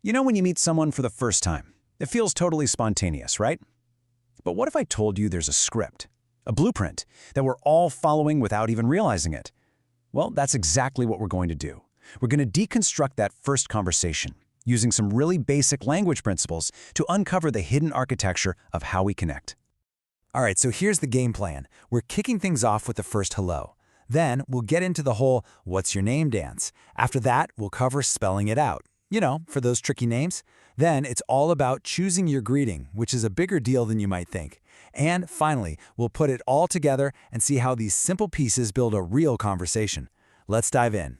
You know when you meet someone for the first time, it feels totally spontaneous, right? But what if I told you there's a script, a blueprint, that we're all following without even realizing it? Well, that's exactly what we're going to do. We're going to deconstruct that first conversation, using some really basic language principles to uncover the hidden architecture of how we connect. All right, so here's the game plan. We're kicking things off with the first hello. Then we'll get into the whole "what's your name" dance. After that, we'll cover spelling it out. You know, for those tricky names. Then it's all about choosing your greeting, which is a bigger deal than you might think. And finally, we'll put it all together and see how these simple pieces build a real conversation. Let's dive in.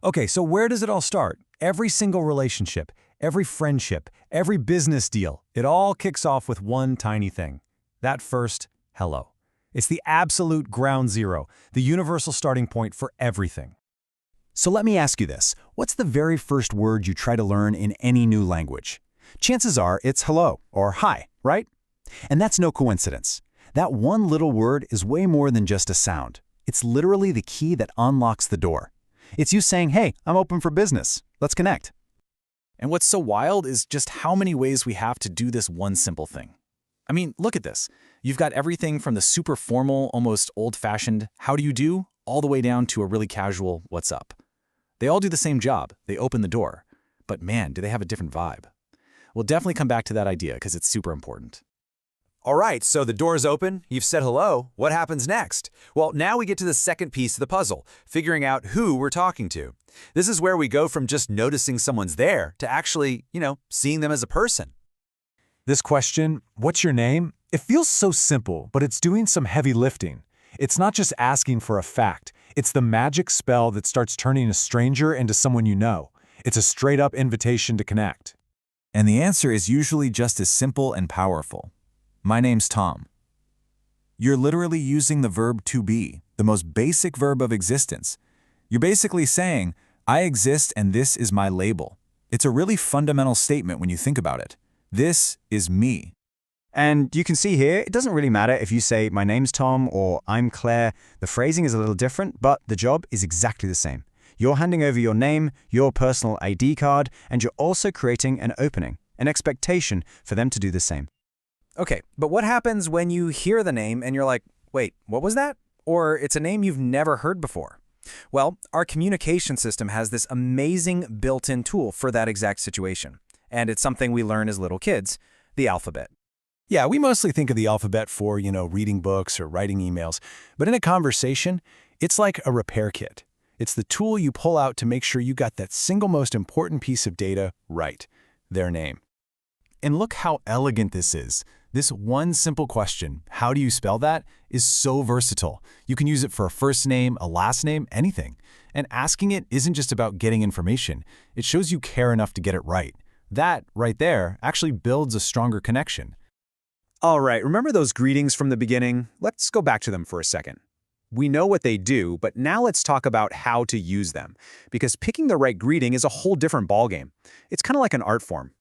Okay, so where does it all start? Every single relationship, every friendship, every business deal, it all kicks off with one tiny thing. That first hello. It's the absolute ground zero, the universal starting point for everything. So let me ask you this. What's the very first word you try to learn in any new language? Chances are it's hello or hi, right? And that's no coincidence. That one little word is way more than just a sound. It's literally the key that unlocks the door. It's you saying, hey, I'm open for business. Let's connect. And what's so wild is just how many ways we have to do this one simple thing. I mean, look at this. You've got everything from the super formal, almost old-fashioned, how do you do, all the way down to a really casual, what's up. They all do the same job. They open the door. But man, do they have a different vibe. We'll definitely come back to that idea because it's super important. All right, so the door's open, you've said hello. What happens next? Well, now we get to the second piece of the puzzle, figuring out who we're talking to. This is where we go from just noticing someone's there to actually, seeing them as a person. This question, what's your name? It feels so simple, but it's doing some heavy lifting. It's not just asking for a fact. It's the magic spell that starts turning a stranger into someone you know. It's a straight-up invitation to connect. And the answer is usually just as simple and powerful. My name's Tom. You're literally using the verb to be, the most basic verb of existence. You're basically saying, I exist and this is my label. It's a really fundamental statement when you think about it. This is me. And you can see here, it doesn't really matter if you say, my name's Tom or I'm Claire. The phrasing is a little different, but the job is exactly the same. You're handing over your name, your personal ID card, and you're also creating an opening, an expectation for them to do the same. Okay, but what happens when you hear the name and you're like, wait, what was that? Or it's a name you've never heard before? Well, our communication system has this amazing built-in tool for that exact situation. And it's something we learn as little kids, the alphabet. Yeah, we mostly think of the alphabet for, reading books or writing emails. But in a conversation, it's like a repair kit. It's the tool you pull out to make sure you got that single most important piece of data right, their name. And look how elegant this is. This one simple question, how do you spell that, is so versatile. You can use it for a first name, a last name, anything. And asking it isn't just about getting information. It shows you care enough to get it right. That, right there, actually builds a stronger connection. All right, remember those greetings from the beginning? Let's go back to them for a second. We know what they do, but now let's talk about how to use them. Because picking the right greeting is a whole different ballgame. It's kind of like an art form.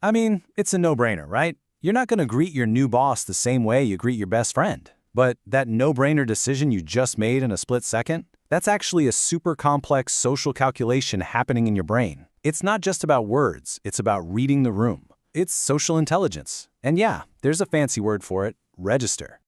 I mean, it's a no-brainer, right? You're not going to greet your new boss the same way you greet your best friend. But that no-brainer decision you just made in a split second, that's actually a super complex social calculation happening in your brain. It's not just about words, it's about reading the room. It's social intelligence. And yeah, there's a fancy word for it, register.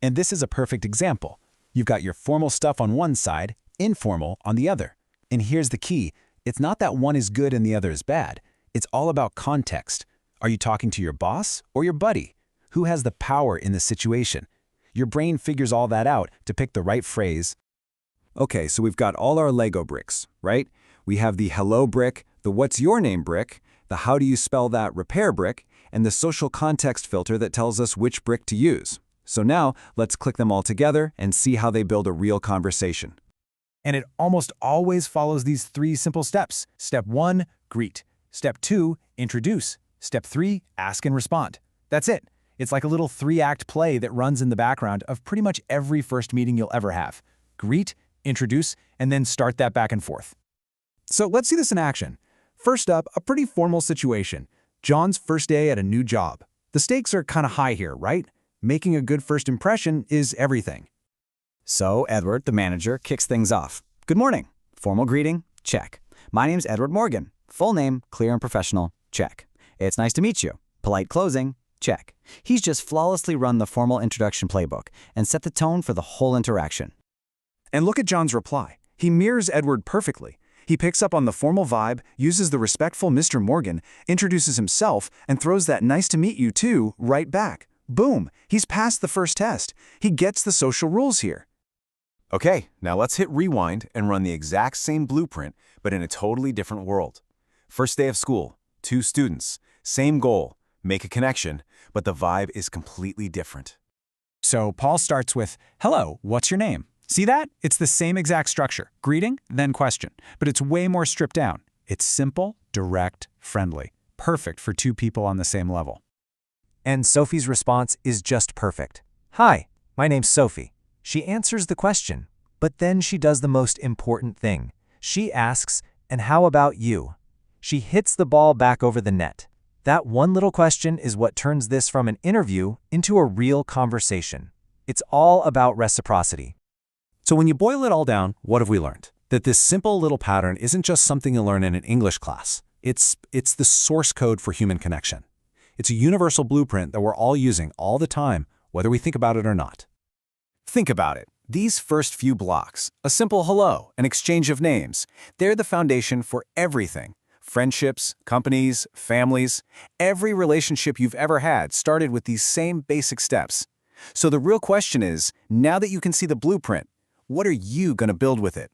And this is a perfect example. You've got your formal stuff on one side, informal on the other. And here's the key. It's not that one is good and the other is bad. It's all about context. Are you talking to your boss or your buddy? Who has the power in the situation? Your brain figures all that out to pick the right phrase. Okay, so we've got all our Lego bricks, right? We have the hello brick, the what's your name brick, the how do you spell that repair brick, and the social context filter that tells us which brick to use. So now, let's click them all together and see how they build a real conversation. And it almost always follows these three simple steps. Step 1, greet. Step 2, introduce. Step 3, ask and respond. That's it. It's like a little 3-act play that runs in the background of pretty much every first meeting you'll ever have. Greet, introduce, and then start that back and forth. So let's see this in action. First up, a pretty formal situation. John's first day at a new job. The stakes are kind of high here, right? Making a good first impression is everything. So Edward, the manager, kicks things off. Good morning. Formal greeting? Check. My name's Edward Morgan. Full name, clear and professional, check. It's nice to meet you. Polite closing, check. He's just flawlessly run the formal introduction playbook and set the tone for the whole interaction. And look at John's reply. He mirrors Edward perfectly. He picks up on the formal vibe, uses the respectful Mr. Morgan, introduces himself, and throws that nice to meet you too right back. Boom, he's passed the first test. He gets the social rules here. Okay, now let's hit rewind and run the exact same blueprint, but in a totally different world. First day of school, 2 students, same goal, make a connection, but the vibe is completely different. So Paul starts with, hello, what's your name? See that? It's the same exact structure. Greeting, then question. But it's way more stripped down. It's simple, direct, friendly. Perfect for 2 people on the same level. And Sophie's response is just perfect. Hi, my name's Sophie. She answers the question, but then she does the most important thing. She asks, and how about you? She hits the ball back over the net. That one little question is what turns this from an interview into a real conversation. It's all about reciprocity. So when you boil it all down, what have we learned? That this simple little pattern isn't just something you learn in an English class. It's the source code for human connection. It's a universal blueprint that we're all using all the time, whether we think about it or not. Think about it. These first few blocks, a simple hello, an exchange of names, they're the foundation for everything. Friendships, companies, families, every relationship you've ever had started with these same basic steps. So the real question is, now that you can see the blueprint, what are you going to build with it?